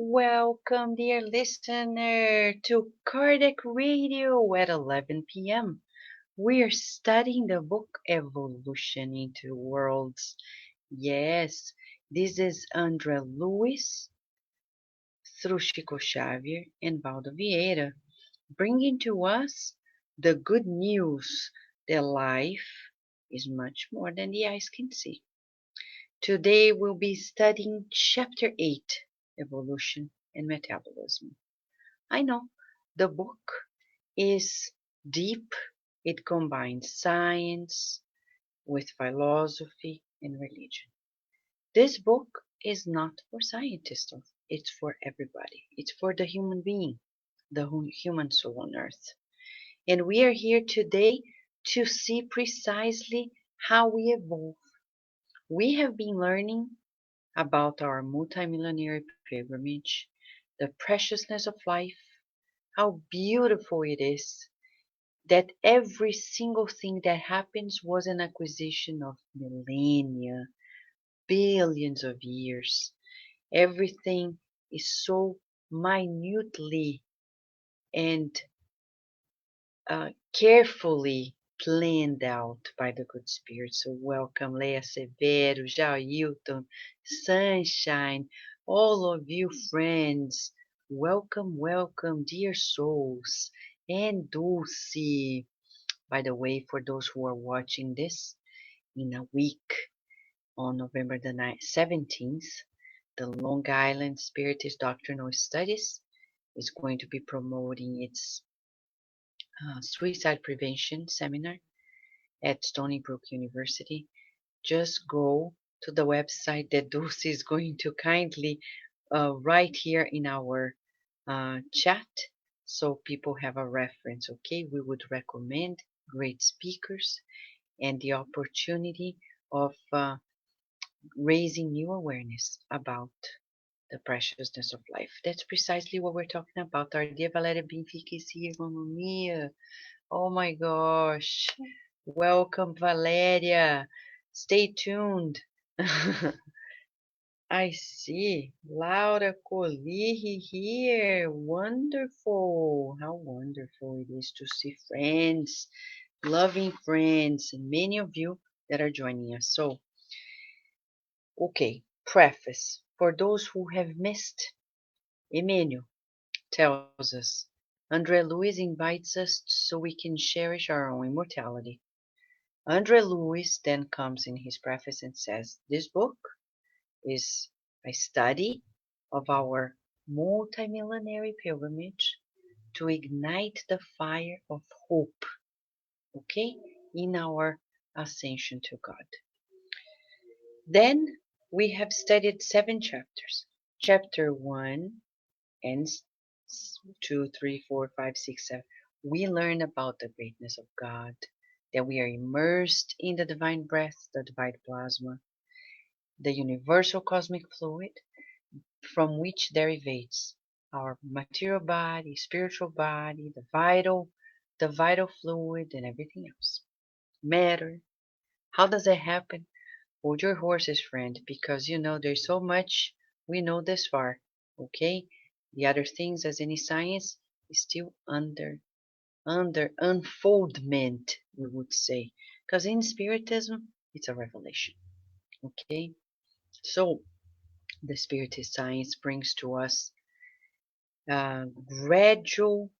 Welcome, dear listener, to Cardiac Radio at 11 p.m. We're studying the book Evolution into Worlds. Yes, this is André Luiz through Chico Xavier and Valdo Vieira, bringing to us the good news that life is much more than the eyes can see. Today we'll be studying Chapter 8, Evolution and Metabolism. I know the book is deep. It combines science with philosophy and religion. This book is not for scientists. It's for everybody. It's for the human being, the human soul on earth. And we are here today to see precisely how we evolve. We have been learning about our multimillennial pilgrimage, the preciousness of life, how beautiful it is that every single thing that happens was an acquisition of millennia, billions of years. Everything is so minutely and carefully planned out by the good spirit. So welcome, Leia Severo, Jailton, Sunshine, all of you friends. Welcome, welcome, dear souls, and Dulce. By the way, for those who are watching this in a week on November the 17th, the Long Island Spiritist Doctrinal Studies is going to be promoting its suicide prevention seminar at Stony Brook University. Just go to the website that Dulce is going to kindly write here in our chat so people have a reference, okay? We would recommend great speakers and the opportunity of raising new awareness about the preciousness of life. That's precisely what we're talking about. Our dear Valeria Benfica is here, Mamma Mia. Oh my gosh. Welcome, Valeria. Stay tuned. I see. Laura Colihi here. Wonderful. How wonderful it is to see friends, loving friends, and many of you that are joining us. So, okay, preface. For those who have missed, Emmanuel tells us, André Luiz invites us so we can cherish our own immortality. André Luiz then comes in his preface and says, this book is a study of our multimillenary pilgrimage to ignite the fire of hope, okay, in our ascension to God. Then we have studied 7 chapters. Chapter 1 and 2, 3, 4, 5, 6, 7. We learn about the greatness of God, that we are immersed in the divine breath, the divine plasma, the universal cosmic fluid from which derivates our material body, spiritual body, the vital fluid, and everything else. Matter. How does that happen? Hold your horses, friend, because you know there's so much we know this far. Okay? The other things, as any science, is still under unfoldment, we would say. Because in Spiritism, it's a revelation. Okay? So, the Spiritist science brings to us gradual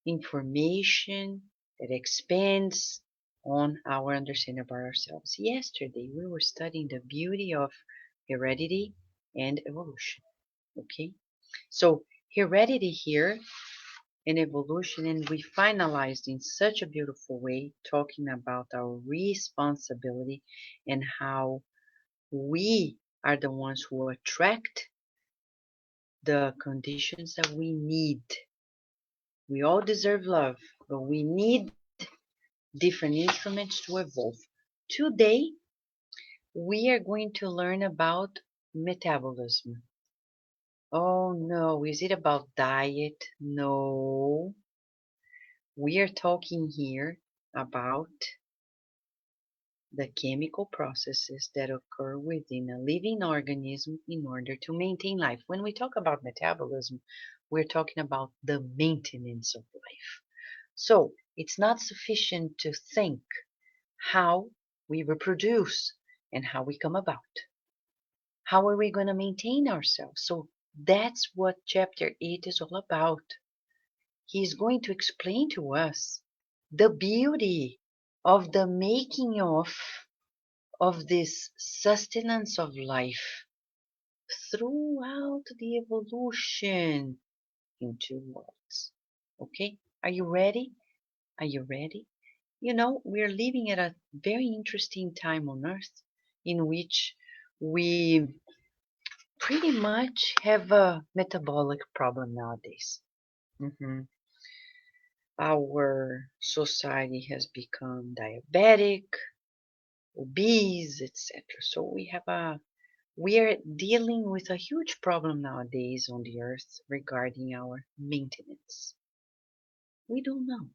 information that expands on our understanding about ourselves. Yesterday, we were studying the beauty of heredity and evolution. Okay? So, heredity here and evolution, and we finalized in such a beautiful way talking about our responsibility and how we are the ones who attract the conditions that we need. We all deserve love, but we need different instruments to evolve. Today, we are going to learn about metabolism. Oh no, is it about diet? No. We are talking here about the chemical processes that occur within a living organism in order to maintain life. When we talk about metabolism, we're talking about the maintenance of life. So it's not sufficient to think how we reproduce and how we come about. How are we going to maintain ourselves? So that's what chapter 8 is all about. He's going to explain to us the beauty of the making of this sustenance of life throughout the evolution in two worlds. Okay? Are you ready? Are you ready? You know, we're living at a very interesting time on Earth in which we pretty much have a metabolic problem nowadays. Mhm. Our society has become diabetic, obese, etc. So we are dealing with a huge problem nowadays on the earth regarding our maintenance. We don't know.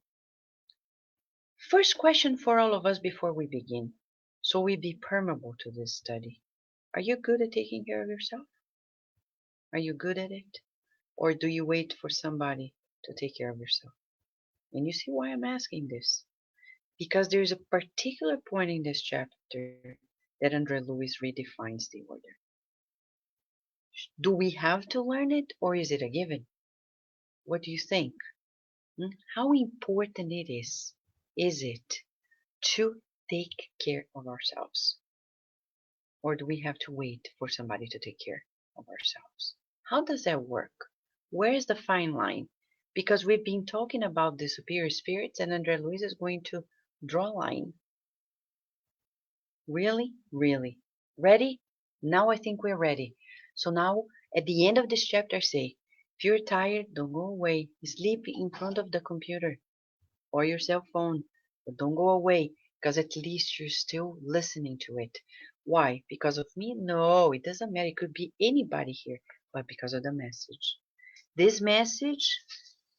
First question for all of us before we begin, so we be permeable to this study. Are you good at taking care of yourself? Are you good at it? Or do you wait for somebody to take care of yourself? And you see why I'm asking this? Because there's a particular point in this chapter that Andre Luiz redefines the order. Do we have to learn it or is it a given? What do you think? How important is it to take care of ourselves? Or do we have to wait for somebody to take care of ourselves? How does that work? Where is the fine line? Because we've been talking about the superior spirits and Andre Luiz is going to draw a line. Really? Really? Ready? Now I think we're ready. So now, at the end of this chapter, say, if you're tired, don't go away. Sleep in front of the computer or your cell phone, but don't go away, because at least you're still listening to it. Why? Because of me? No, it doesn't matter. It could be anybody here, but because of the message. This message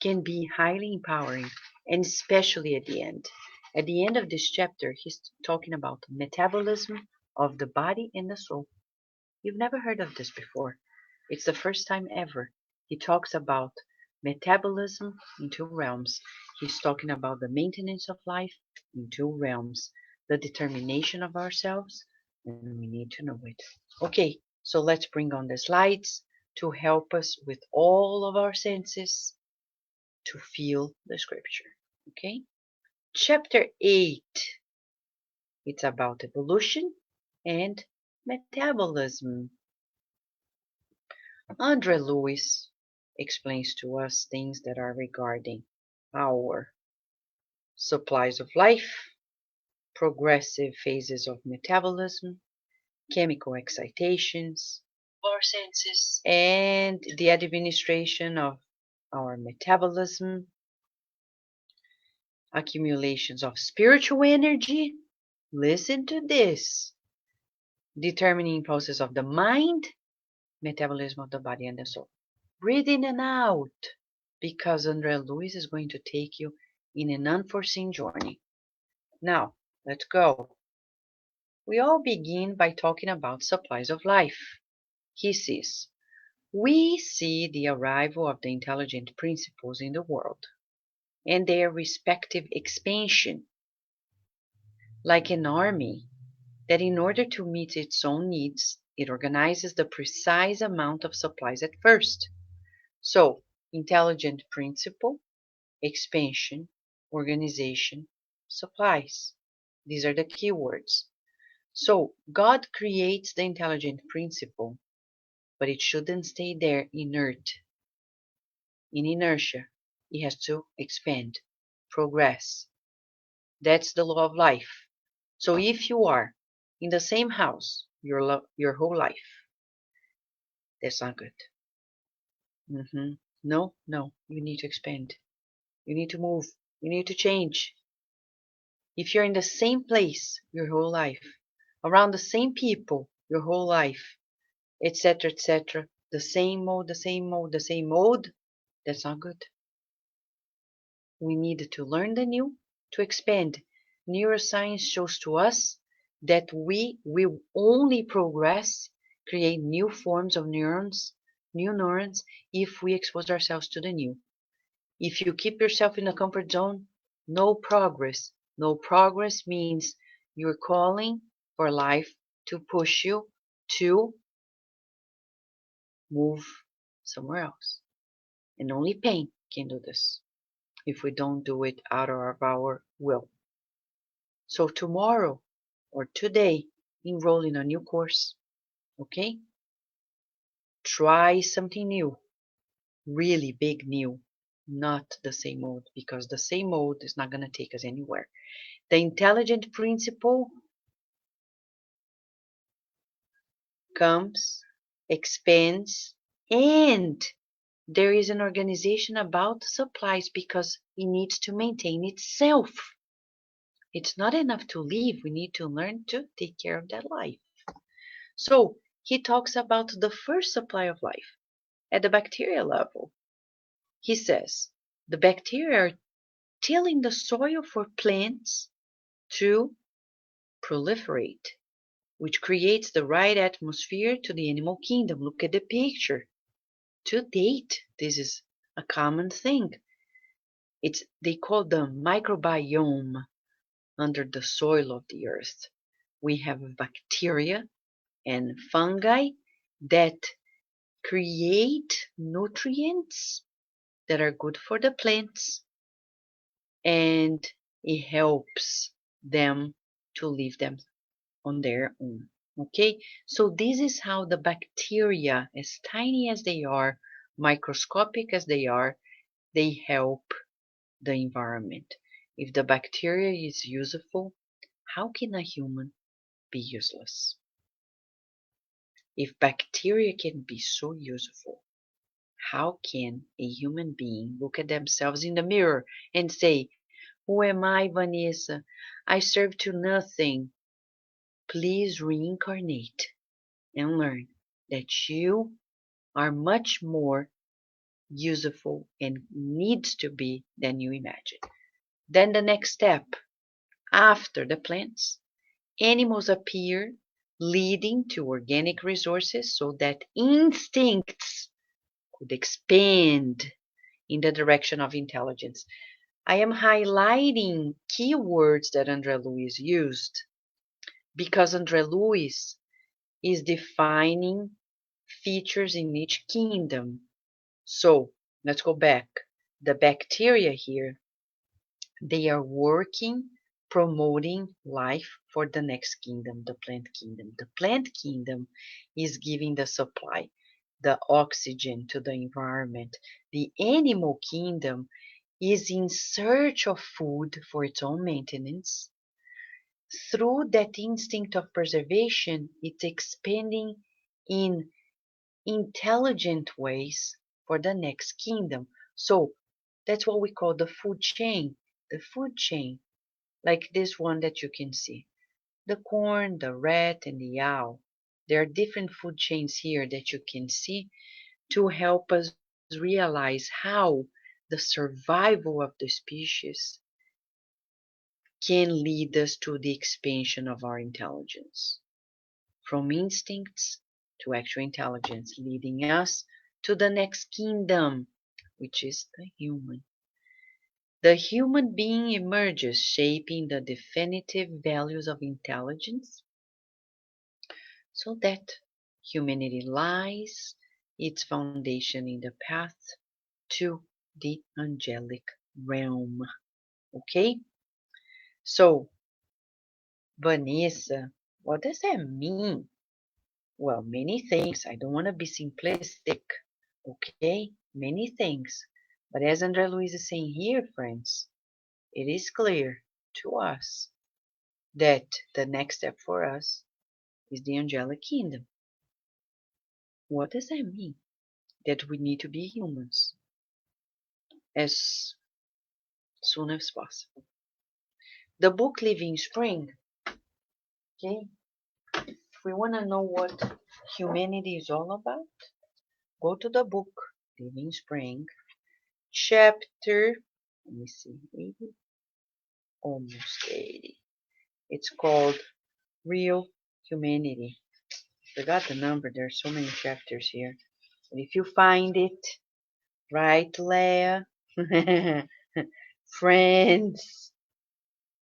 can be highly empowering, and especially at the end. At the end of this chapter, he's talking about metabolism of the body and the soul. You've never heard of this before. It's the first time ever. He talks about metabolism in two realms. He's talking about the maintenance of life in two realms, the determination of ourselves, and we need to know it. Okay, so let's bring on the slides to help us with all of our senses to feel the scripture. Okay? Chapter 8. It's about evolution and metabolism. Andre Luiz explains to us things that are regarding our supplies of life, progressive phases of metabolism, chemical excitations, our senses, and the administration of our metabolism, accumulations of spiritual energy. Listen to this. Determining process of the mind, metabolism of the body and the soul. Breathe in and out, because Andre Luiz is going to take you in an unforeseen journey. Now, let's go. We all begin by talking about supplies of life. He says, we see the arrival of the intelligent principles in the world and their respective expansion, like an army that in order to meet its own needs, it organizes the precise amount of supplies at first. So, intelligent principle, expansion, organization, supplies. These are the keywords. So, God creates the intelligent principle, but it shouldn't stay there inert. In inertia, it has to expand, progress. That's the law of life. So, if you are in the same house your whole life, that's not good. No, no, you need to expand. You need to move. You need to change. If you're in the same place your whole life, around the same people your whole life, etc., the same mode, the same mode, the same mode, that's not good. We need to learn the new, to expand. Neuroscience shows to us that we will only progress, create new forms of neurons, new neurons, if we expose ourselves to the new. If you keep yourself in a comfort zone, no progress. No progress means you're calling for life to push you to move somewhere else. And only pain can do this if we don't do it out of our will. So tomorrow or today, enroll in a new course, okay? Try something new, really big new, not the same mode, because the same mode is not going to take us anywhere. The intelligent principle comes, expands, and there is an organization about supplies because it needs to maintain itself. It's not enough to live. We need to learn to take care of that life. So he talks about the first supply of life at the bacteria level. He says the bacteria are tilling the soil for plants to proliferate, which creates the right atmosphere to the animal kingdom. Look at the picture. To date, this is a common thing. They call the microbiome under the soil of the earth. We have bacteria and fungi that create nutrients that are good for the plants, and it helps them to live them on their own. Okay, so this is how the bacteria, as tiny as they are, microscopic as they help the environment. If the bacteria is useful, how can a human be useless? If bacteria can be so useful, how can a human being look at themselves in the mirror and say, "Who am I, Vanessa? I serve to nothing." Please reincarnate and learn that you are much more useful and needs to be than you imagine. Then the next step, after the plants, animals appear, leading to organic resources so that instincts could expand in the direction of intelligence. I am highlighting keywords that André Luiz used because André Luiz is defining features in each kingdom. So let's go back. The bacteria here, they are working, promoting life for the next kingdom, the plant kingdom. The plant kingdom is giving the supply, the oxygen to the environment. The animal kingdom is in search of food for its own maintenance. Through that instinct of preservation, it's expanding in intelligent ways for the next kingdom. So that's what we call the food chain. The food chain, like this one that you can see. The corn, the rat, and the owl. There are different food chains here that you can see to help us realize how the survival of the species can lead us to the expansion of our intelligence. From instincts to actual intelligence, leading us to the next kingdom, which is the human. The human being emerges, shaping the definitive values of intelligence, so that humanity lies its foundation in the path to the angelic realm. Okay? So, Vanessa, what does that mean? Well, many things. I don't want to be simplistic. Okay? Many things. But as André Luiz is saying here, friends, it is clear to us that the next step for us is the angelic kingdom. What does that mean? That we need to be humans as soon as possible. The book Living Spring, okay? If we want to know what humanity is all about, go to the book Living Spring, chapter, let me see, 80, almost 80. It's called Real humanity. Forgot the number. There are so many chapters here. But if you find it, right, Leah? Friends.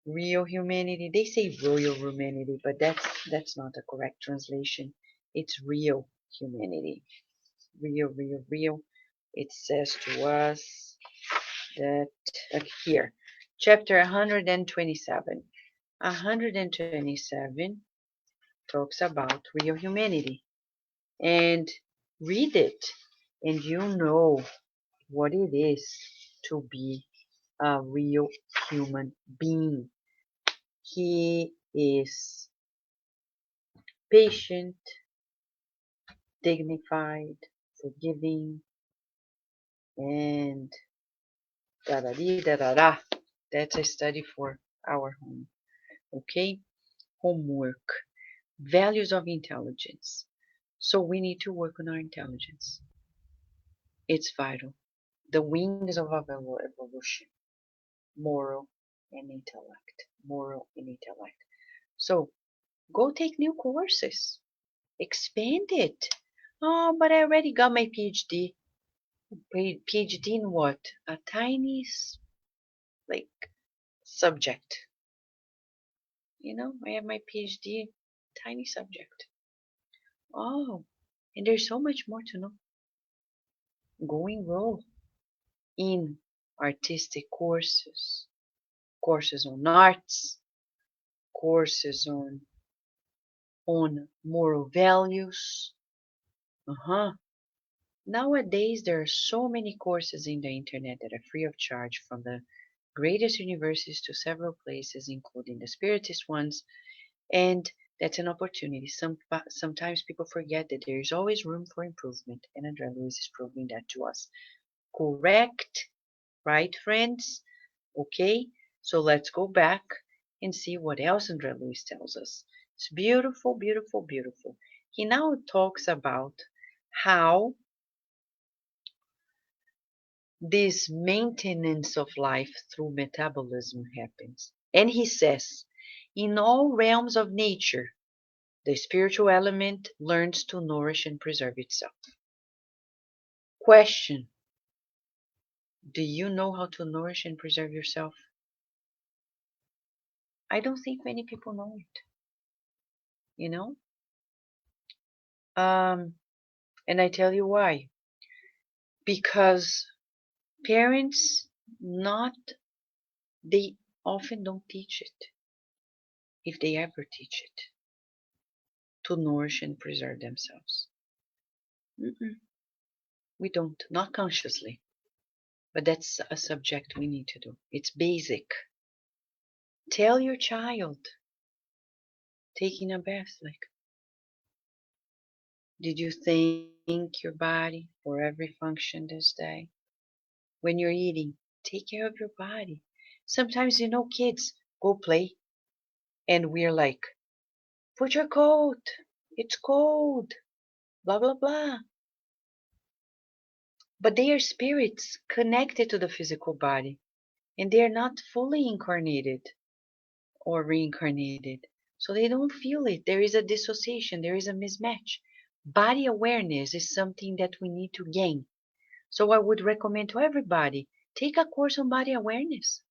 Real humanity. They say royal humanity, but that's not a correct translation. It's real humanity. Real, real, real. It says to us that here, chapter 127. 127 talks about real humanity. And read it, and you know what it is to be a real human being. He is patient, dignified, forgiving, and da da dee da da da. That's a study for our home. Okay? Homework. Values of intelligence. So we need to work on our intelligence. It's vital. The wings of our evolution. Moral and intellect. Moral and intellect. So go take new courses. Expand it. Oh, but I already got my PhD. PhD in what? A tiny, like, subject. You know, I have my PhD, tiny subject. Oh, and there's so much more to know. Go enroll in artistic courses, courses on arts, courses on moral values. Uh-huh. Nowadays, there are so many courses in the internet that are free of charge from the greatest universities to several places, including the spiritist ones, and that's an opportunity. Sometimes people forget that there is always room for improvement, and Andrea Luiz is proving that to us. Correct? Right, friends? Okay, so let's go back and see what else Andrea Luiz tells us. It's beautiful, beautiful, beautiful. He now talks about how this maintenance of life through metabolism happens. And he says, in all realms of nature, the spiritual element learns to nourish and preserve itself. Question: do you know how to nourish and preserve yourself? I don't think many people know it, you know? And I tell you why. Because parents not they often don't teach it, if they ever teach it, to nourish and preserve themselves. We don't, not consciously. But that's a subject we need to do. It's basic. Tell your child, taking a bath, like, did you thank your body for every function this day? When you're eating, take care of your body. Sometimes, kids go play, and we're like, put your coat, it's cold, blah, blah, blah. But they are spirits connected to the physical body, and they are not fully incarnated or reincarnated. So they don't feel it. There is a dissociation, there is a mismatch. Body awareness is something that we need to gain. So I would recommend to everybody, take a course on body awareness.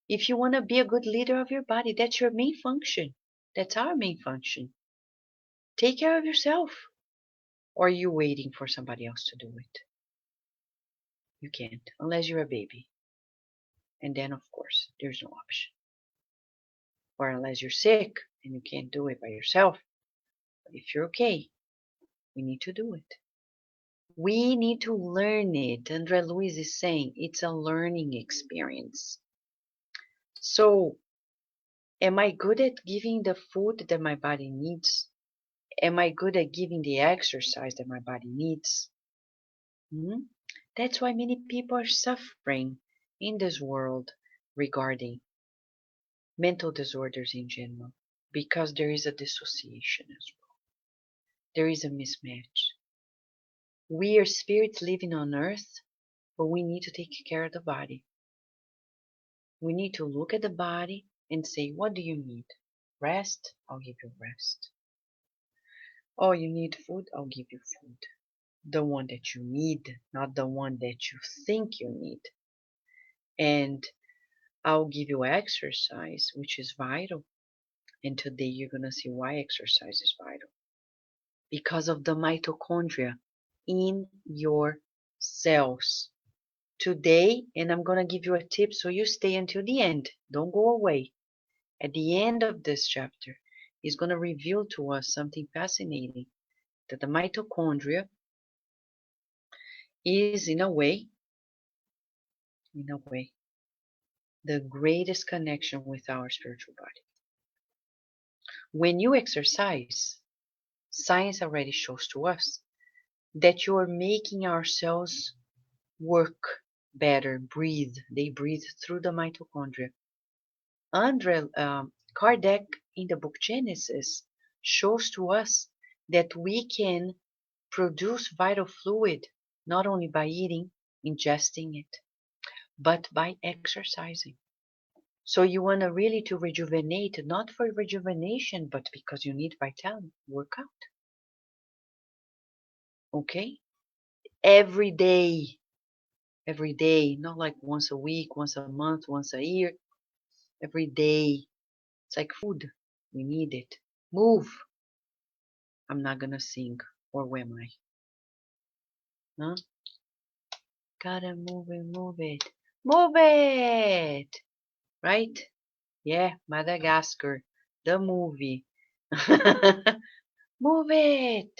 If you want to be a good leader of your body, that's your main function. That's our main function. Take care of yourself. Or are you waiting for somebody else to do it? You can't, unless you're a baby. And then, of course, there's no option. Or unless you're sick and you can't do it by yourself. But if you're okay, we need to do it. We need to learn it. Andrea Luiz is saying it's a learning experience. So, am I good at giving the food that my body needs? Am I good at giving the exercise that my body needs? That's why many people are suffering in this world regarding mental disorders in general, because there is a dissociation as well. There is a mismatch. We are spirits living on earth, but we need to take care of the body. We need to look at the body and say, what do you need? rest, I'll give you rest. Oh, you need food, I'll give you food. The one that you need, not the one that you think you need. And I'll give you exercise, which is vital. And today you're going to see why exercise is vital. Because of the mitochondria in your cells. Today, and I'm going to give you a tip so you stay until the end. Don't go away. At the end of this chapter, he's going to reveal to us something fascinating. That the mitochondria is, in a way, the greatest connection with our spiritual body. When you exercise, science already shows to us that you are making our cells work better, breathe. They breathe through the mitochondria. Kardec, in the book Genesis, shows to us that we can produce vital fluid not only by eating, ingesting it, but by exercising. So you want to really to rejuvenate, not for rejuvenation, but because you need vitality, work out. Okay? Every day, not like once a week, once a month, once a year, every day. It's like food. We need it. Move. I'm not gonna sing, or am I? Huh? Gotta move it, move it. Move it! Right? Yeah, Madagascar, the movie. Move it!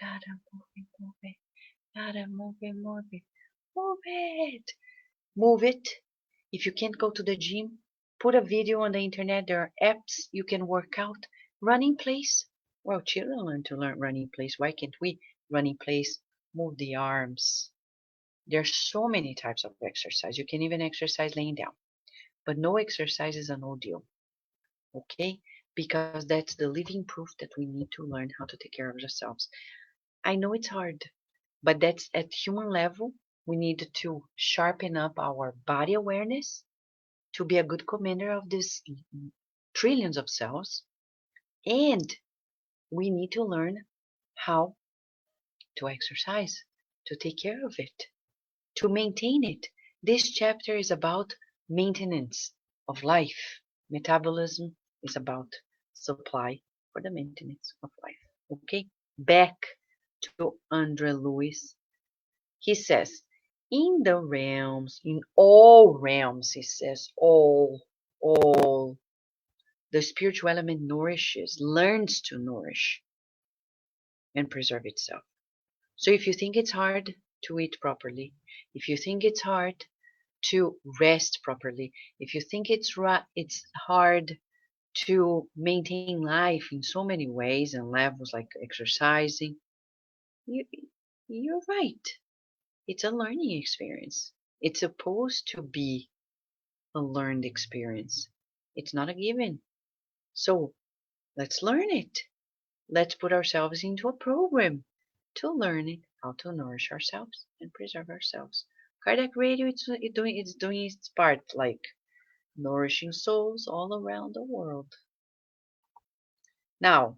Gotta move it, move it. Gotta move it, move it. Move it! Move it. If you can't go to the gym, put a video on the internet. There are apps you can work out. Run in place. Well, children learn run in place. Why can't we run in place? Move the arms. There's so many types of exercise. You can even exercise laying down. But no exercise is a no deal. Okay? Because that's the living proof that we need to learn how to take care of ourselves. I know it's hard, but that's at human level. We need to sharpen up our body awareness to be a good commander of these trillions of cells. And we need to learn how to exercise, to take care of it, to maintain it. This chapter is about maintenance of life. Metabolism is about supply for the maintenance of life. Okay, back to Luiz. He says, in the realms, in all realms, he says, all, the spiritual element nourishes, learns to nourish and preserve itself. So if you think it's hard to eat properly, if you think it's hard to rest properly, if you think it's hard to maintain life in so many ways and levels like exercising, you're right. It's a learning experience. It's supposed to be a learned experience. It's not a given. So let's learn it. Let's put ourselves into a program to learn it, how to nourish ourselves and preserve ourselves. Cardiac Radio, it's doing its part, like nourishing souls all around the world. Now,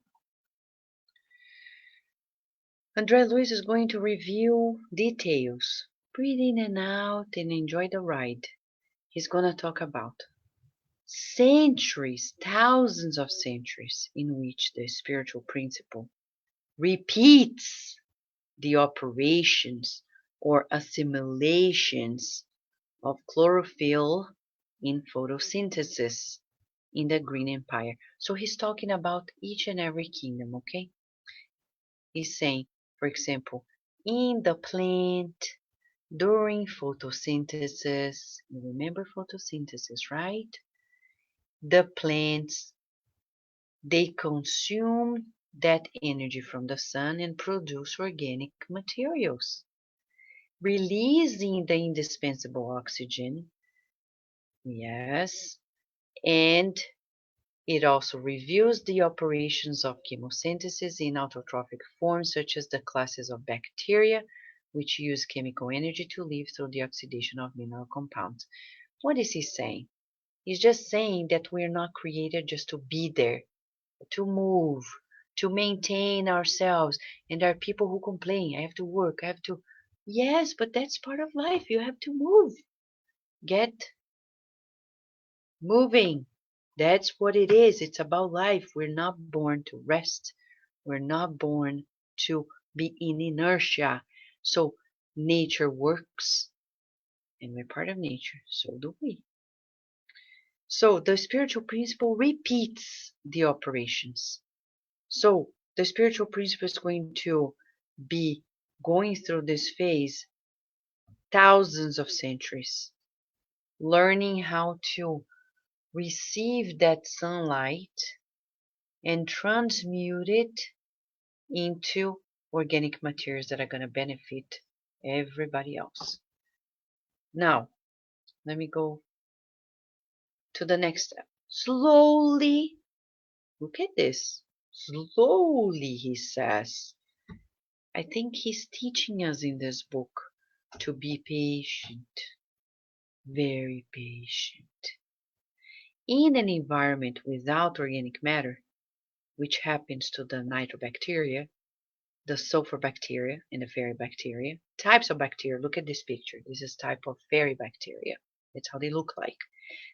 Luiz is going to review details. Breathe in and out and enjoy the ride. He's going to talk about centuries, thousands of centuries in which the spiritual principle repeats the operations or assimilations of chlorophyll in photosynthesis in the Green Empire. So he's talking about each and every kingdom, okay? He's saying, for example, in the plant, during photosynthesis, you remember photosynthesis, right? The plants, they consume that energy from the sun and produce organic materials, releasing the indispensable oxygen. Yes, and it also reviews the operations of chemosynthesis in autotrophic forms, such as the classes of bacteria, which use chemical energy to live through the oxidation of mineral compounds. What is he saying? He's just saying that we're not created just to be there, to move, to maintain ourselves. And there are people who complain, I have to work, I have to. Yes, but that's part of life. You have to move. Get moving. That's what it is. It's about life. We're not born to rest. We're not born to be in inertia. So nature works, and we're part of nature. So do we. So the spiritual principle repeats the operations. So the spiritual principle is going to be going through this phase thousands of centuries, learning how to receive that sunlight and transmute it into organic materials that are going to benefit everybody else. Now, let me go to the next step. Slowly, look at this. Slowly, he says. I think he's teaching us in this book to be patient, very patient. In an environment without organic matter, which happens to the nitrobacteria, the sulfur bacteria, and the fairy bacteria, types of bacteria, look at this picture. This is type of fairy bacteria. That's how they look like.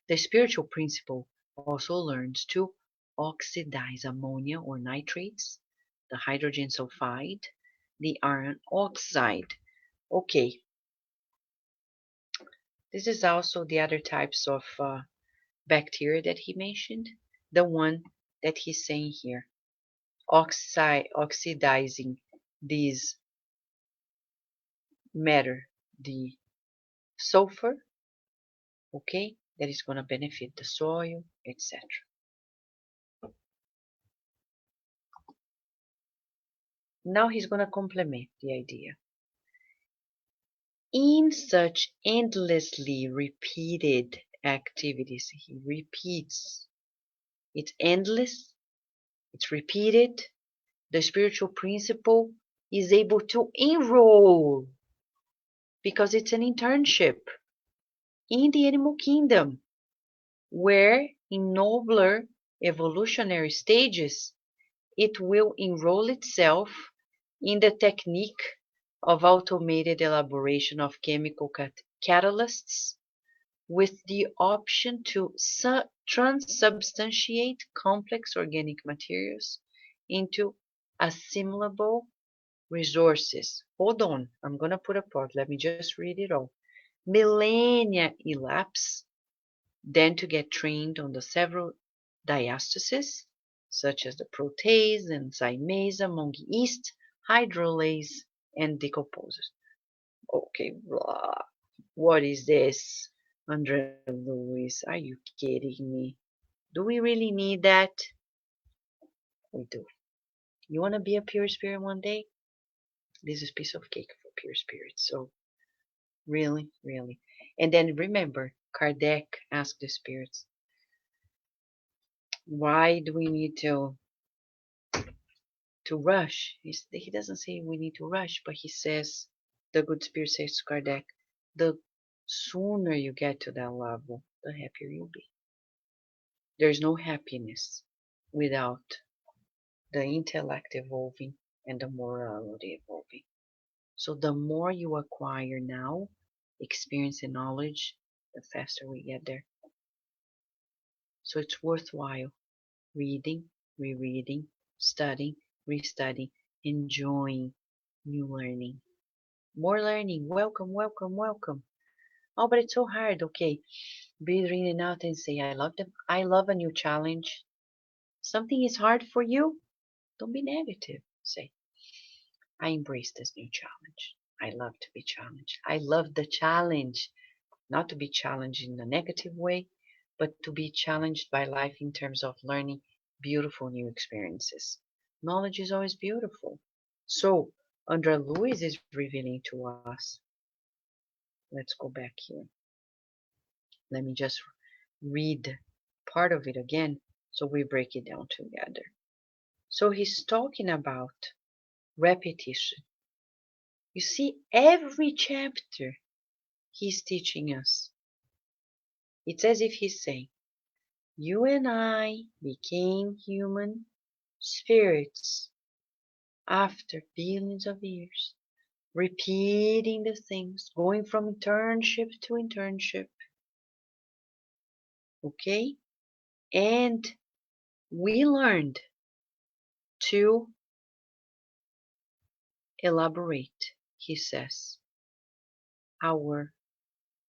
The spiritual principle also learns to oxidize ammonia or nitrates, the hydrogen sulfide, the iron oxide. Okay, this is also the other types of bacteria that he mentioned, the one that he's saying here, oxidizing these matter, the sulfur, okay, that is going to benefit the soil, etc. Now he's going to complement the idea. In such endlessly repeated activities, he repeats. It's endless, it's repeated. The spiritual principle is able to enroll because it's an internship in the animal kingdom, where in nobler evolutionary stages it will enroll itself in the technique of automated elaboration of chemical catalysts with the option to transubstantiate complex organic materials into assimilable resources. Hold on, I'm going to put a pause. Let me just read it all. Millennia elapse then to get trained on the several diastases, such as the protease and zymase among yeast, hydrolase, and decomposers. Okay, blah. What is this? Andre Luiz, are you kidding me? Do we really need that? We do. You want to be a pure spirit one day? This is a piece of cake for pure spirits. So, really, really. And then remember, Kardec asked the spirits, why do we need to rush? He doesn't say we need to rush, but he says, the good spirit says to Kardec, the sooner you get to that level, the happier you'll be. There's no happiness without the intellect evolving and the morality evolving. So the more you acquire now, experience and knowledge, the faster we get there. So it's worthwhile reading, rereading, studying, restudying, enjoying new learning. More learning. Welcome, welcome, welcome. Oh, but it's so hard. Okay. Breathe in and out and say, I love them. I love a new challenge. Something is hard for you. Don't be negative. Say, I embrace this new challenge. I love to be challenged. I love the challenge. Not to be challenged in a negative way, but to be challenged by life in terms of learning beautiful new experiences. Knowledge is always beautiful. So, Andre Luiz is revealing to us. Let's go back here. Let me just read part of it again so we break it down together. So he's talking about repetition. You see, every chapter he's teaching us. It's as if he's saying, You and I became human spirits after billions of years, repeating the things, going from internship to internship. Okay? And we learned to elaborate, he says, our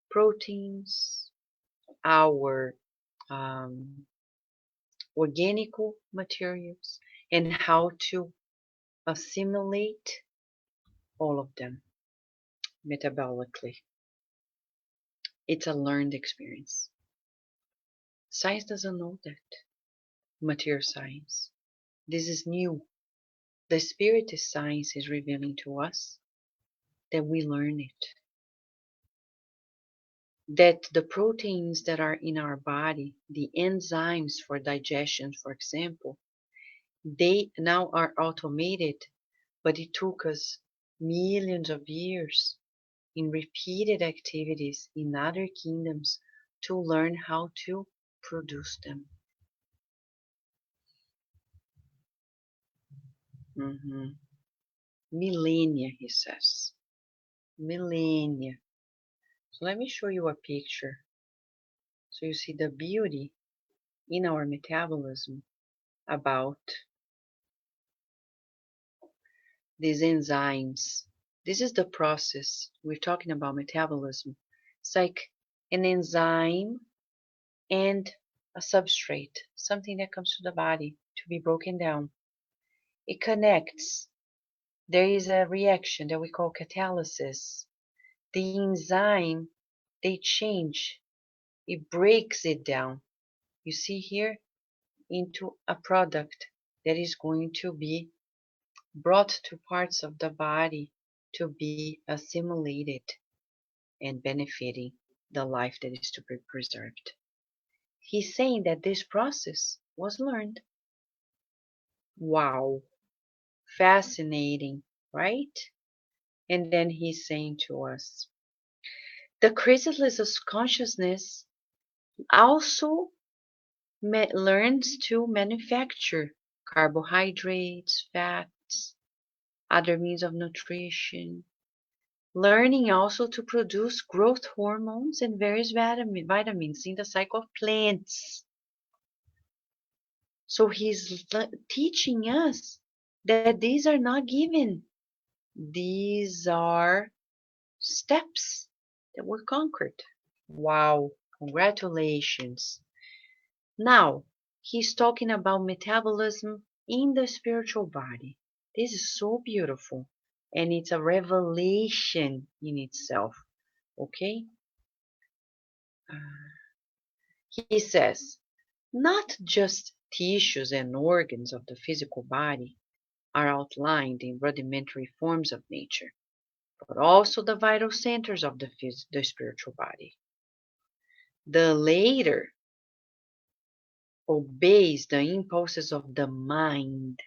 proteins, our organic materials, and how to assimilate all of them metabolically. It's a learned experience. Science doesn't know that. Material science. This is new. The spirit science is revealing to us that we learn it. That the proteins that are in our body, the enzymes for digestion, for example, they now are automated, but it took us millions of years in repeated activities in other kingdoms to learn how to produce them. Millennia, he says. Millennia. So let me show you a picture. So you see the beauty in our metabolism about these enzymes. This is the process. We're talking about metabolism. It's like an enzyme and a substrate, something that comes to the body to be broken down. It connects. There is a reaction that we call catalysis. The enzyme, they change. It breaks it down. You see here, into a product that is going to be brought to parts of the body to be assimilated and benefiting the life that is to be preserved. He's saying that this process was learned. Wow, fascinating, right? And then he's saying to us, the chrysalis of consciousness also learns to manufacture carbohydrates, fats, other means of nutrition, learning also to produce growth hormones and various vitamins in the cycle of plants. So he's teaching us that these are not given. These are steps that were conquered. Wow, congratulations. Now, he's talking about metabolism in the spiritual body. This is so beautiful, and it's a revelation in itself. Okay? He says, not just tissues and organs of the physical body are outlined in rudimentary forms of nature, but also the vital centers of the spiritual body. The latter obeys the impulses of the mind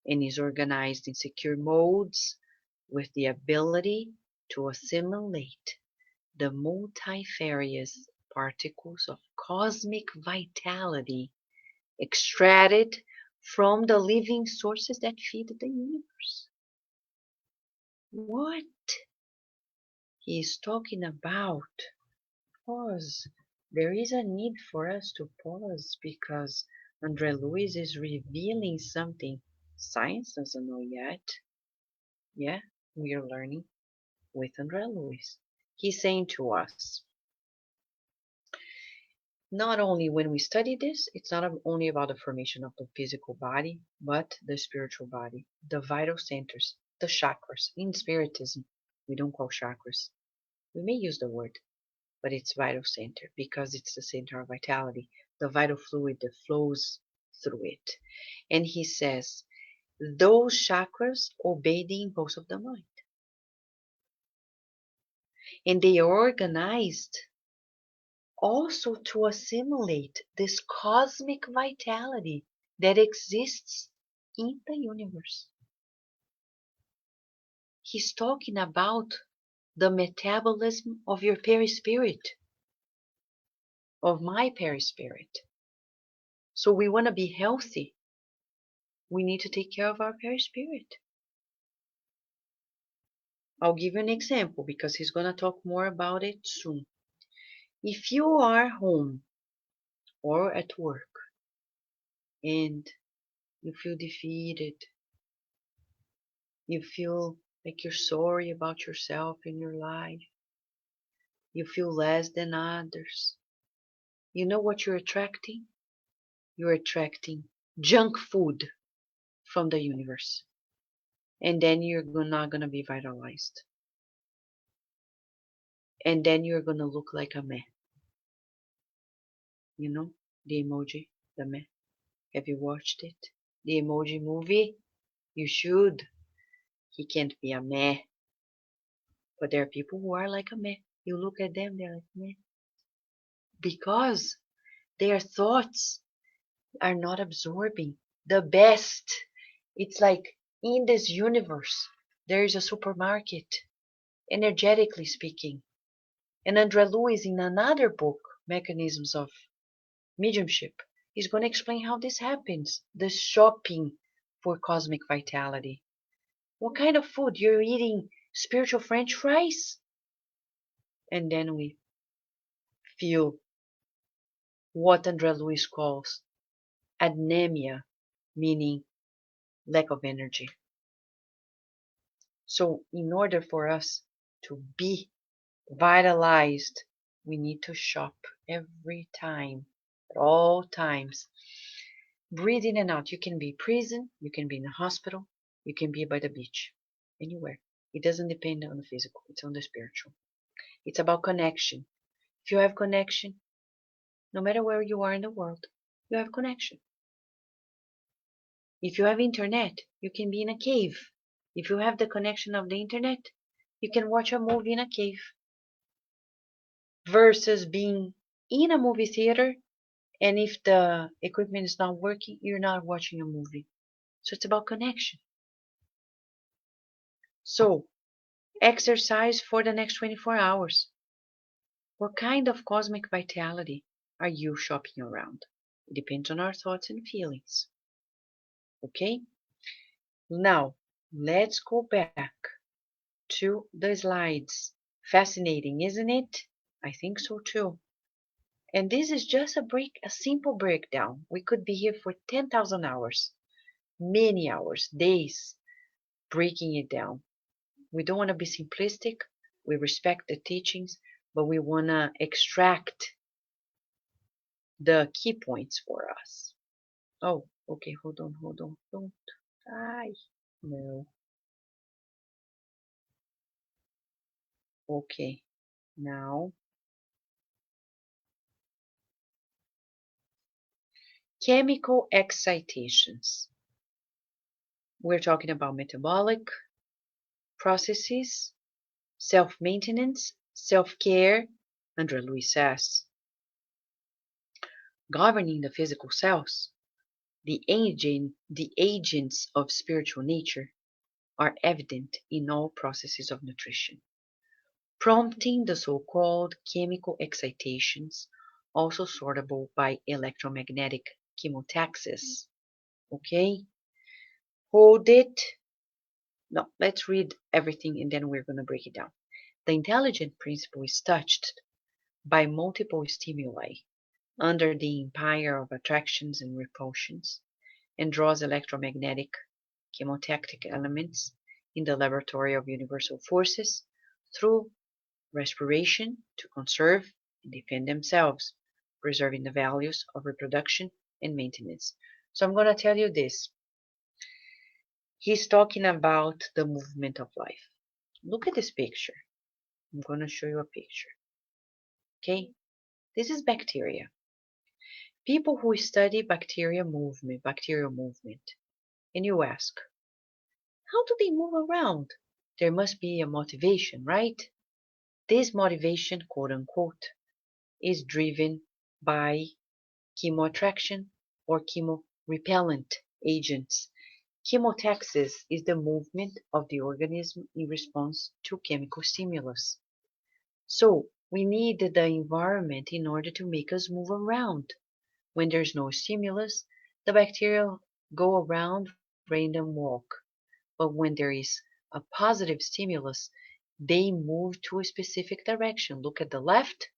and is organized in secure modes with the ability to assimilate the multifarious particles of cosmic vitality extracted from the living sources that feed the universe. What he is talking about? Pause. There is a need for us to pause because Luiz is revealing something science doesn't know yet. Yeah, we are learning with Luiz. He's saying to us, not only when we study this, it's not only about the formation of the physical body, but the spiritual body, the vital centers, the chakras. In Spiritism, we don't call chakras. We may use the word, but it's vital center because it's the center of vitality, the vital fluid that flows through it. And he says, those chakras obey the impulse of the mind. And they are organized also to assimilate this cosmic vitality that exists in the universe. He's talking about the metabolism of your perispirit, of my perispirit. So we want to be healthy. We need to take care of our perispirit. I'll give you an example because he's going to talk more about it soon. If you are home or at work and you feel defeated, you feel like you're sorry about yourself and your life, you feel less than others, you know what you're attracting? You're attracting junk food from the universe. And then you're not going to be vitalized. And then you're going to look like a meh. You know, the emoji, the meh. Have you watched it? The emoji movie? You should. He can't be a meh. But there are people who are like a meh. You look at them, they're like meh. Because their thoughts are not absorbing the best. It's like in this universe, there is a supermarket, energetically speaking. And André Luiz, in another book, Mechanisms of Mediumship, is going to explain how this happens. The shopping for cosmic vitality. What kind of food? You're eating spiritual French fries? And then we feel what André Luiz calls anemia, meaning lack of energy. So in order for us to be vitalized, we need to shop every time, at all times. Breathe in and out. You can be in prison, you can be in a hospital, you can be by the beach, anywhere. It doesn't depend on the physical, it's on the spiritual. It's about connection. If you have connection, no matter where you are in the world, you have connection. If you have internet, you can be in a cave. If you have the connection of the internet, you can watch a movie in a cave. Versus being in a movie theater, and if the equipment is not working, you're not watching a movie. So it's about connection. So exercise for the next 24 hours. What kind of cosmic vitality are you shopping around? It depends on our thoughts and feelings. Okay? Now, let's go back to the slides. Fascinating, isn't it? I think so too. And this is just a simple breakdown. We could be here for 10,000 hours, many hours, days, breaking it down. We don't want to be simplistic. We respect the teachings, but we want to extract the key points for us. Oh, okay, hold on. Don't die. No. Okay, now chemical excitations. We're talking about metabolic processes, self-maintenance, self-care, André Luiz says. Governing the physical cells, the agents of spiritual nature are evident in all processes of nutrition, prompting the so-called chemical excitations, also sortable by electromagnetic chemotaxis. Okay? Hold it. No, let's read everything and then we're going to break it down. The intelligent principle is touched by multiple stimuli under the empire of attractions and repulsions, and draws electromagnetic chemotactic elements in the laboratory of universal forces through respiration to conserve and defend themselves, preserving the values of reproduction and maintenance. So I'm going to tell you this. He's talking about the movement of life. Look at this picture. I'm going to show you a picture. Okay? This is bacteria. People who study bacterial movement, and you ask, how do they move around? There must be a motivation, right? This motivation, quote unquote, is driven by chemoattraction or chemorepellent agents. Chemotaxis is the movement of the organism in response to chemical stimulus. So we need the environment in order to make us move around. When there's no stimulus, the bacteria go around random walk. But when there is a positive stimulus, they move to a specific direction. Look at the left,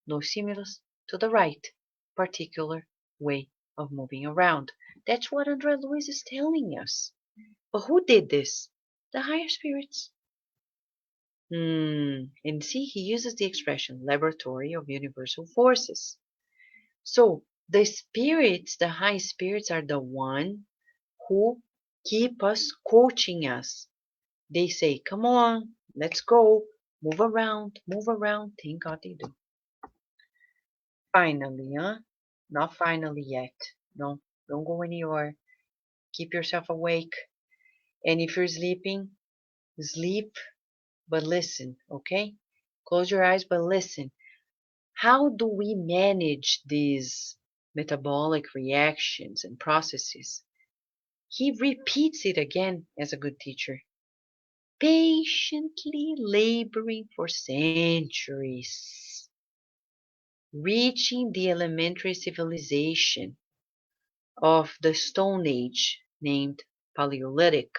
no stimulus, to the right, particular way of moving around. That's what Andre Luiz is telling us. But who did this? The higher spirits. And see, he uses the expression laboratory of universal forces. So the spirits, the high spirits, are the one who keep us coaching us. They say, come on, let's go, move around, thank God they do. Finally, huh? Not finally yet. No, don't go anywhere. Keep yourself awake. And if you're sleeping, sleep, but listen, okay? Close your eyes, but listen. How do we manage these metabolic reactions and processes? He repeats it again as a good teacher. Patiently laboring for centuries, reaching the elementary civilization of the Stone Age named Paleolithic.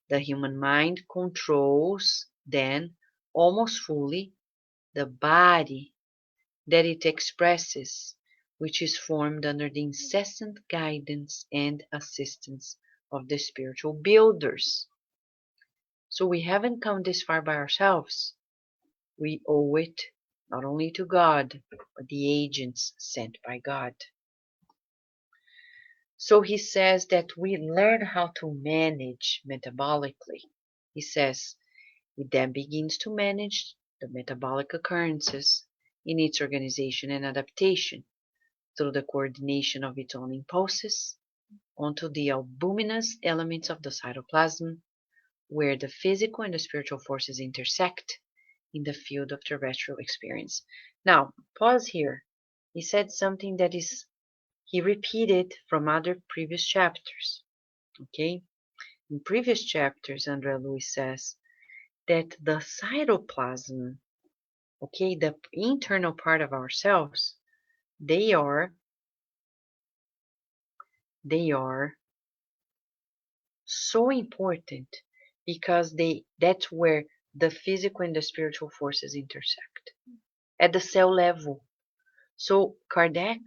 The human mind controls then almost fully the body that it expresses, which is formed under the incessant guidance and assistance of the spiritual builders. So we haven't come this far by ourselves. We owe it not only to God, but the agents sent by God. So he says that we learn how to manage metabolically. He says it then begins to manage the metabolic occurrences in its organization and adaptation through the coordination of its own impulses onto the albuminous elements of the cytoplasm, where the physical and the spiritual forces intersect in the field of terrestrial experience. Now, pause here. He said something that he repeated from other previous chapters. Okay? In previous chapters, Andre Luiz says that the cytoplasm, okay, the internal part of ourselves, they are so important because that's where the physical and the spiritual forces intersect at the cell level. So Kardec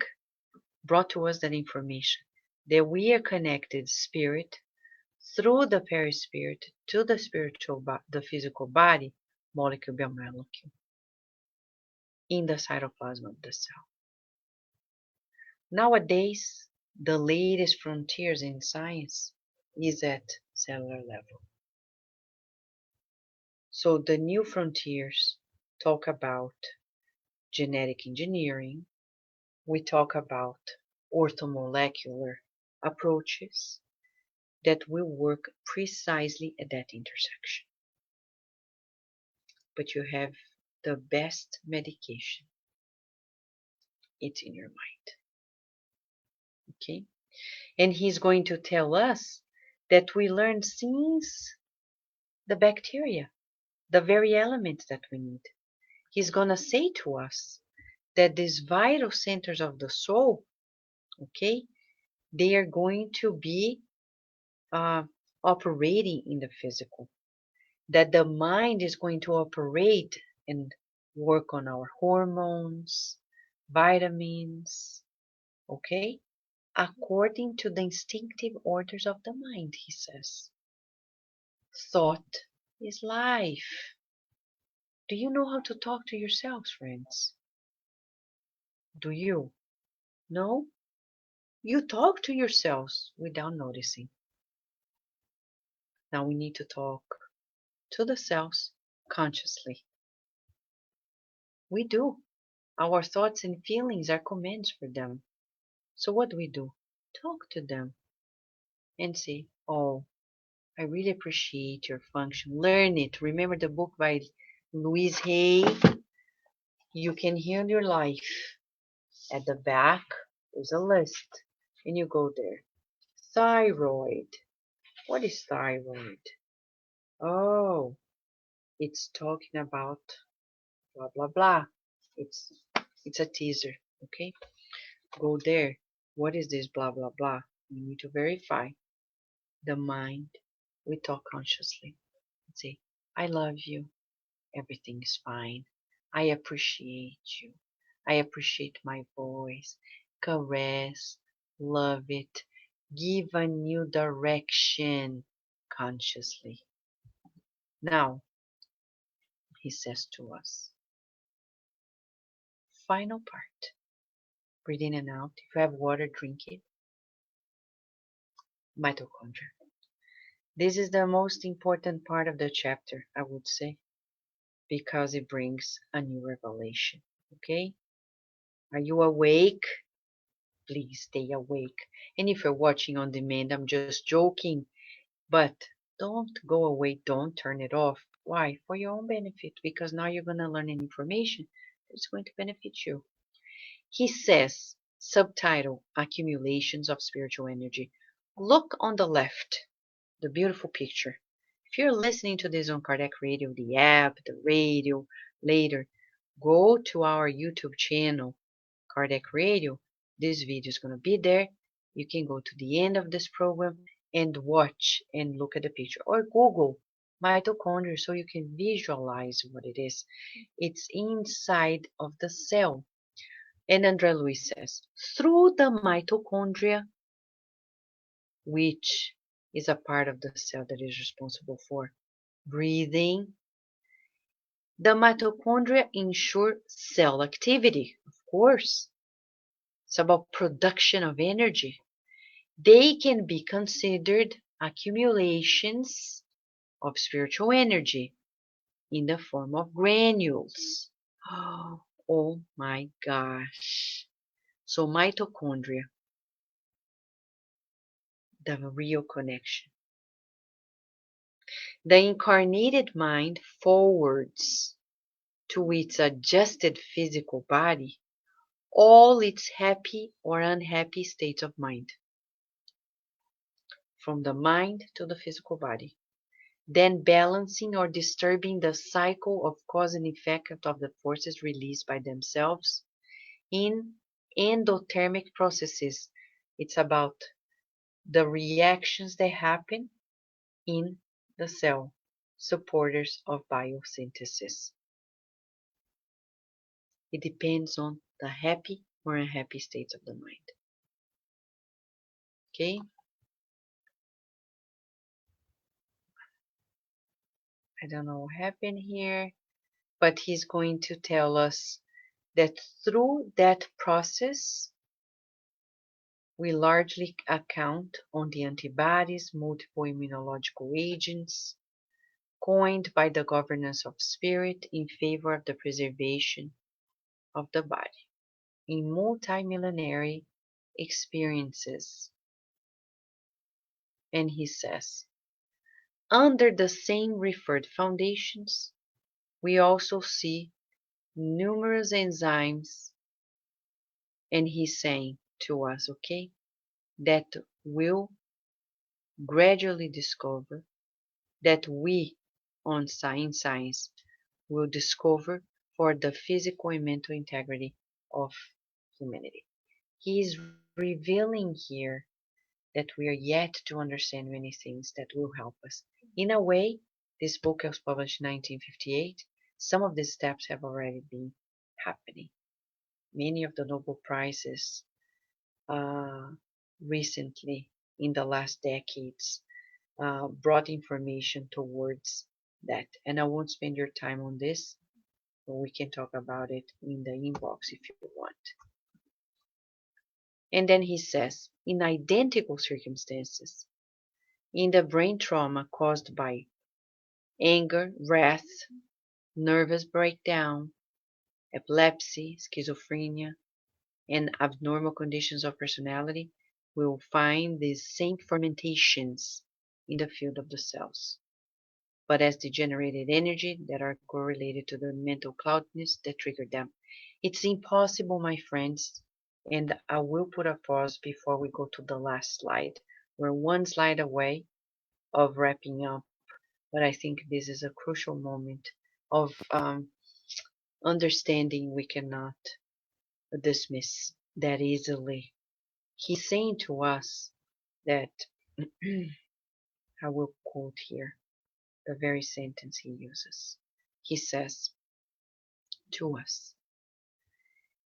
brought to us that information that we are connected spirit through the perispirit to the the physical body, molecule by molecule, in the cytoplasm of the cell. Nowadays, the latest frontiers in science is at cellular level. So the new frontiers talk about genetic engineering. We talk about orthomolecular approaches that will work precisely at that intersection. But you have the best medication. It's in your mind. Okay? And he's going to tell us that we learned since the bacteria, the very elements that we need. He's going to say to us that these vital centers of the soul, okay, they are going to be operating in the physical. That the mind is going to operate and work on our hormones, vitamins, okay, according to the instinctive orders of the mind, he says. Thought is life. Do you know how to talk to yourselves, friends? Do you? No? You talk to yourselves without noticing. Now we need to talk to the selves consciously. We do. Our thoughts and feelings are commands for them. So what do? Talk to them and say, oh, I really appreciate your function. Learn it. Remember the book by Luiz Hay, You Can Heal Your Life. At the back, there's a list, and you go there. Thyroid. What is thyroid? Oh, it's talking about blah, blah, blah. It's a teaser, okay? go there. What is this blah blah blah? We need to verify. The mind, we talk consciously and say, I love you. Everything is fine. I appreciate you. I appreciate my voice. Caress, love it. Give a new direction consciously. Now, he says to us, final part. Breathe in and out. If you have water, drink it. Mitochondria. This is the most important part of the chapter, I would say, because it brings a new revelation. Okay? Are you awake? Please stay awake. And if you're watching on demand, I'm just joking. But don't go away. Don't turn it off. Why? For your own benefit. Because now you're going to learn an information that's going to benefit you. He says, subtitle, Accumulations of Spiritual Energy. Look on the left, the beautiful picture. If you're listening to this on Kardec Radio, the app, the radio, later, go to our YouTube channel, Kardec Radio. This video is going to be there. You can go to the end of this program and watch and look at the picture. Or Google mitochondria so you can visualize what it is. It's inside of the cell. And André Luiz says, through the mitochondria, which is a part of the cell that is responsible for breathing, the mitochondria ensure cell activity, of course. It's about production of energy. They can be considered accumulations of spiritual energy in the form of granules. Oh my gosh. So mitochondria, the real connection. The incarnated mind forwards to its adjusted physical body all its happy or unhappy states of mind, from the mind to the physical body, then balancing or disturbing the cycle of cause and effect of the forces released by themselves in endothermic processes. It's about the reactions that happen in the cell, supporters of biosynthesis. It depends on the happy or unhappy states of the mind. Okay? I don't know what happened here, but he's going to tell us that through that process, we largely account on the antibodies, multiple immunological agents, coined by the governance of spirit in favor of the preservation of the body in multimillenary experiences. And he says, under the same referred foundations, we also see numerous enzymes, and he's saying to us, okay, that will gradually discover, that we on science will discover for the physical and mental integrity of humanity. He is revealing here that we are yet to understand many things that will help us. In a way, this book was published in 1958. Some of these steps have already been happening. Many of the Nobel Prizes recently, in the last decades, brought information towards that. And I won't spend your time on this, but we can talk about it in the inbox if you want. And then he says, in identical circumstances, in the brain trauma caused by anger, wrath, nervous breakdown, epilepsy, schizophrenia, and abnormal conditions of personality, we will find these same fermentations in the field of the cells, but as degenerated energy that are correlated to the mental cloudiness that triggered them. It's impossible, my friends, and I will put a pause before we go to the last slide. We're one slide away of wrapping up, but I think this is a crucial moment of understanding we cannot dismiss. that easily. He's saying to us that, I will quote here the very sentence he uses. He says to us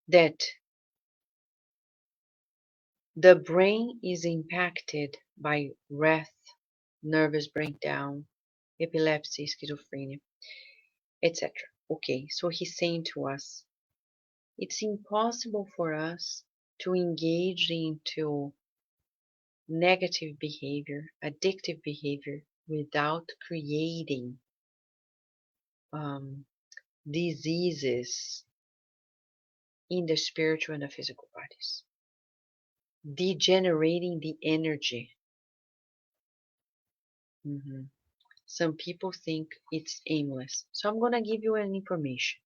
that the brain is impacted by wrath, nervous breakdown, epilepsy, schizophrenia, etc. Okay, so he's saying to us, it's impossible for us to engage into negative behavior, addictive behavior, without creating um, diseases in the spiritual and the physical bodies, degenerating the energy. Mhm. Some people think it's aimless. So I'm going to give you an information.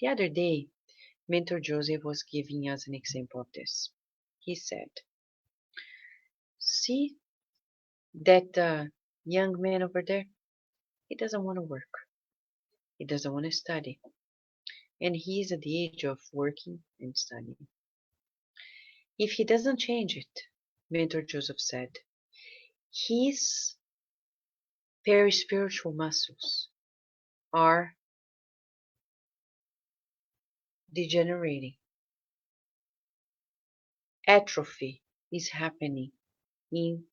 The other day, Mentor Joseph was giving us an example of this. He said, see that young man over there? He doesn't want to work. He doesn't want to study. And he is at the age of working and studying. If he doesn't change it, Mentor Joseph said, his perispiritual muscles are degenerating. Atrophy is happening in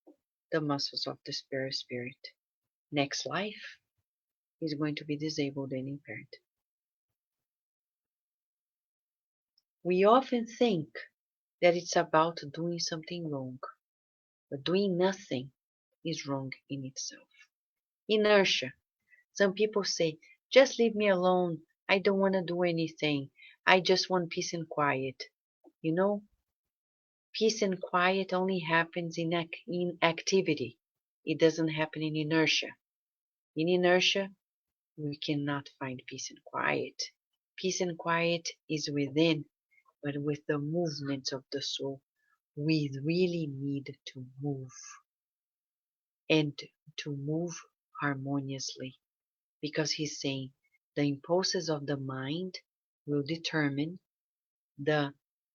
the muscles of the spirit. Next life is going to be disabled and impaired. We often think that it's about doing something wrong, but doing nothing is wrong in itself. Inertia. Some people say, just leave me alone. I don't want to do anything. I just want peace and quiet. You know, peace and quiet only happens in activity. It doesn't happen in inertia. In inertia, we cannot find peace and quiet. Peace and quiet is within, but with the movements of the soul, we really need to move and to move harmoniously, because he's saying the impulses of the mind will determine the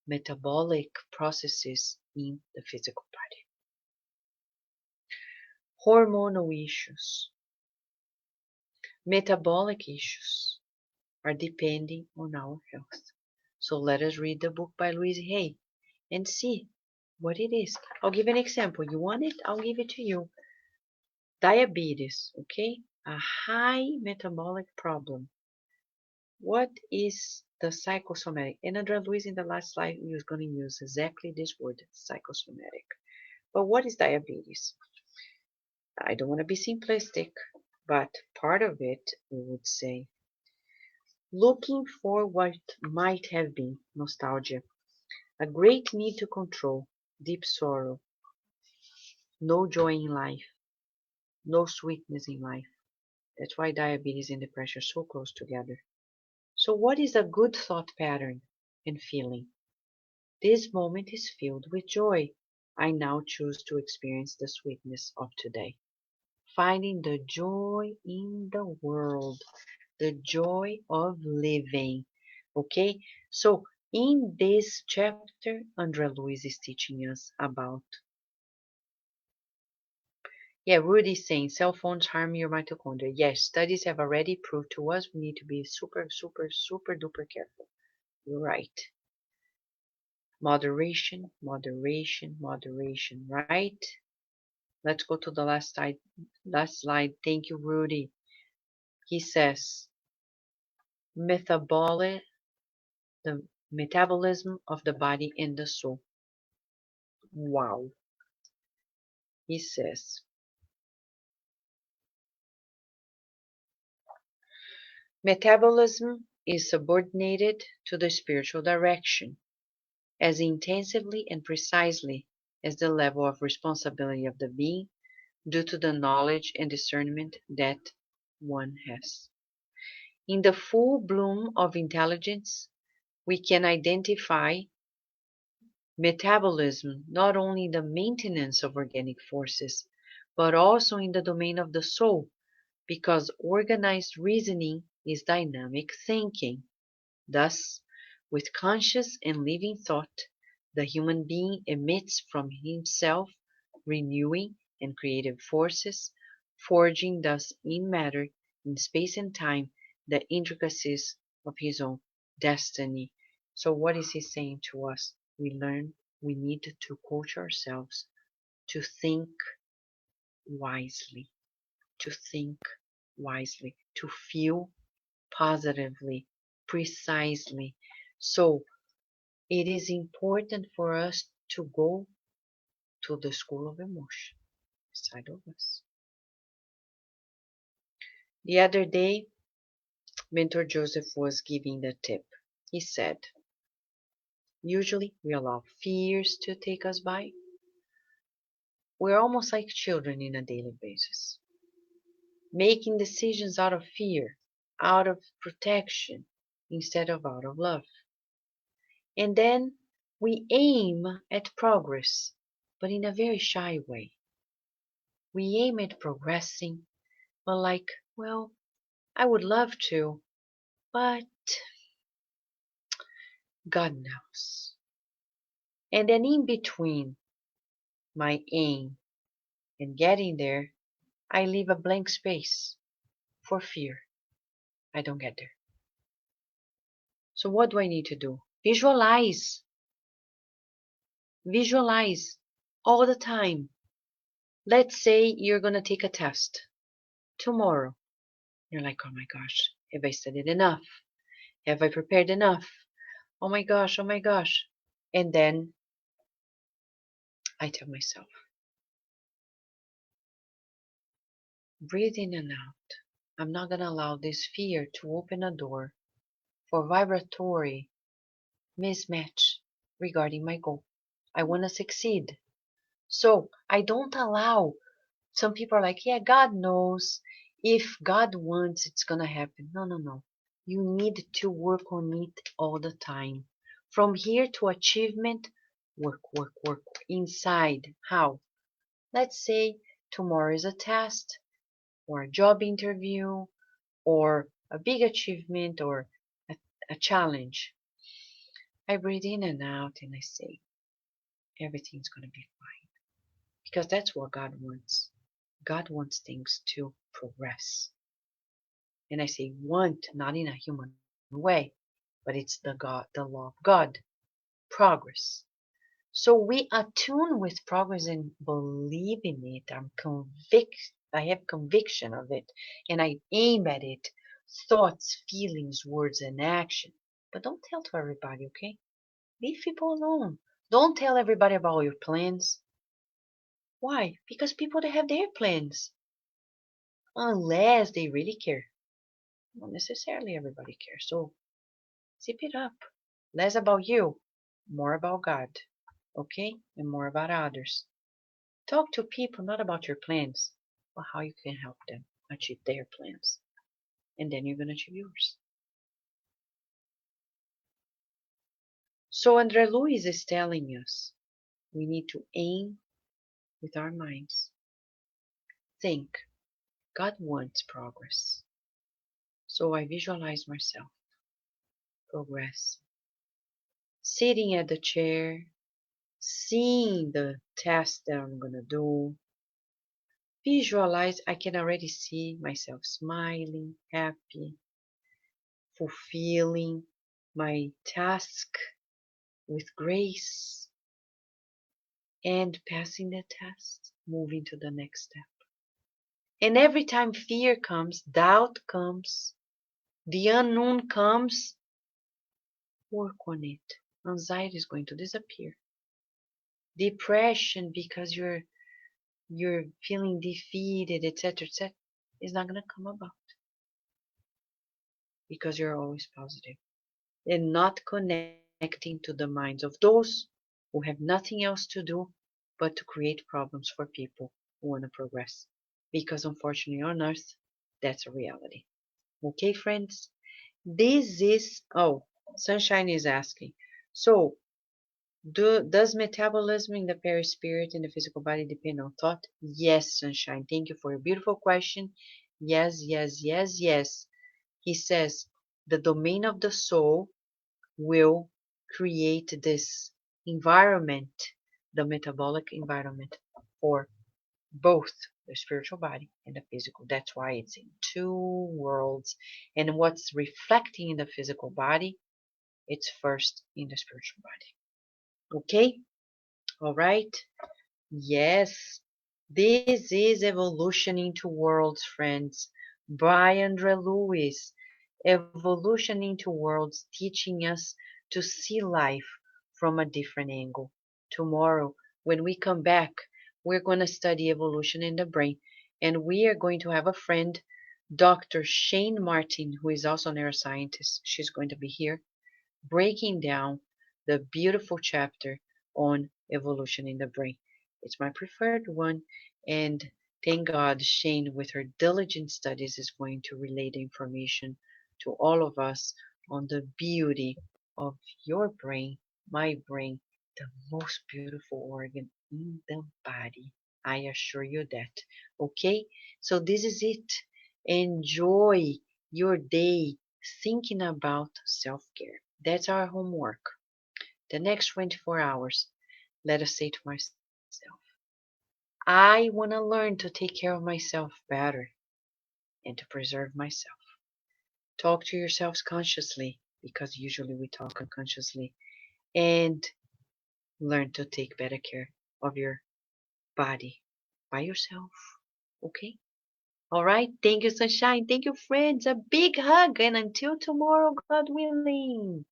metabolic processes in the physical body. Hormonal issues, metabolic issues are depending on our health. So let us read the book by Luiz and see what it is. I'll give an example. You want it? I'll give it to you. Diabetes, okay? A high metabolic problem. What is the psychosomatic? And Andrea Luiz in the last slide he was going to use exactly this word, psychosomatic. But what is diabetes? I don't want to be simplistic, but part of it we would say looking for what might have been, nostalgia, a great need to control, deep sorrow, no joy in life, no sweetness in life. That's why diabetes and depression are so close together. So what is a good thought pattern and feeling? This moment is filled with joy. I now choose to experience the sweetness of today. Finding the joy in the world, the joy of living. Okay? So in this chapter, Andrea Luiz is teaching us about. Yeah, Rudy is saying cell phones harm your mitochondria. Yes, studies have already proved to us we need to be super, super, super duper careful. You're right. Moderation, moderation, moderation, right? Let's go to the last slide. Last slide. Thank you, Rudy. He says, metabolic, the metabolism of the body and the soul. Wow. He says, metabolism is subordinated to the spiritual direction as intensively and precisely as the level of responsibility of the being due to the knowledge and discernment that one has. In the full bloom of intelligence, we can identify metabolism not only in the maintenance of organic forces, but also in the domain of the soul, because organized reasoning is dynamic thinking. Thus, with conscious and living thought, The human being emits from himself renewing and creative forces, forging thus in matter, in space and time, the intricacies of his own destiny. So what is he saying to us? We need to coach ourselves to think wisely, to think wisely, to feel positively, precisely. So it is important for us to go to the school of emotion inside of us. The other day, Mentor Joseph was giving the tip. He said, usually we allow fears to take us by. We're almost like children in a daily basis, making decisions out of fear, out of protection, instead of out of love. And then we aim at progress, but in a very shy way. We aim at progressing, but like, well, I would love to, but God knows. And then in between my aim and getting there, I leave a blank space for fear. I don't get there. So what do I need to do? Visualize. Visualize all the time. Let's say you're going to take a test tomorrow. You're like, oh my gosh, have I studied enough? Have I prepared enough? Oh my gosh, oh my gosh. And then I tell myself, breathe in and out. I'm not going to allow this fear to open a door for vibratory mismatch regarding my goal. I want to succeed. So I don't allow. Some people are like, yeah, God knows. If God wants, it's going to happen. No, no, no. You need to work on it all the time. From here to achievement, work, work, work inside. How? Let's say tomorrow is a test or a job interview or a big achievement or a challenge. I breathe in and out and I say, everything's going to be fine. Because that's what God wants. God wants things to progress. And I say want, not in a human way, but it's the law of God, progress. So we attune with progress and believe in it. I have conviction of it, and I aim at it. Thoughts, feelings, words, and action. But don't tell to everybody, okay? Leave people alone. Don't tell everybody about your plans. Why? Because people, they have their plans. Unless they really care. Not necessarily everybody cares. So zip it up. Less about you, more about God. Okay? And more about others. Talk to people not about your plans, but how you can help them achieve their plans. And then you're going to achieve yours. So Andre Luiz is telling us we need to aim with our minds. Think. God wants progress. So I visualize myself progress. Sitting at the chair, seeing the task that I'm going to do. Visualize, I can already see myself smiling, happy, fulfilling my task with grace and passing the test, moving to the next step. And every time fear comes, doubt comes, the unknown comes, work on it. Anxiety is going to disappear. Depression because you're feeling defeated, etc., etc., is not going to come about because you're always positive and not connecting to the minds of those who have nothing else to do but to create problems for people who want to progress. Because unfortunately on earth, that's a reality. Okay, friends? This is, oh, Sunshine is asking. So, does metabolism in the perispirit and the physical body depend on thought? Yes, Sunshine. Thank you for your beautiful question. Yes, yes, yes, yes. He says the domain of the soul will create this environment, the metabolic environment for both the spiritual body and the physical. That's why it's in two worlds. And what's reflecting in the physical body, it's first in the spiritual body. Okay? All right? Yes. This is Evolution into Worlds, friends, by Andre Luiz. Evolution into Worlds, teaching us to see life from a different angle. Tomorrow, when we come back, we're going to study evolution in the brain, and we are going to have a friend, Dr. Shane Martin, who is also a neuroscientist. She's going to be here breaking down the beautiful chapter on evolution in the brain. It's my preferred one, and thank God Shane, with her diligent studies, is going to relay the information to all of us on the beauty of your brain, my brain, the most beautiful organ in the body. I assure you that. Okay? So this is it. Enjoy your day thinking about self care. That's our homework. The next 24 hours, let us say to myself, I want to learn to take care of myself better and to preserve myself. Talk to yourselves consciously, because usually we talk unconsciously, and learn to take better care of your body by yourself. Okay? All right. Thank you, Sunshine. Thank you, friends. A big hug. And until tomorrow, God willing.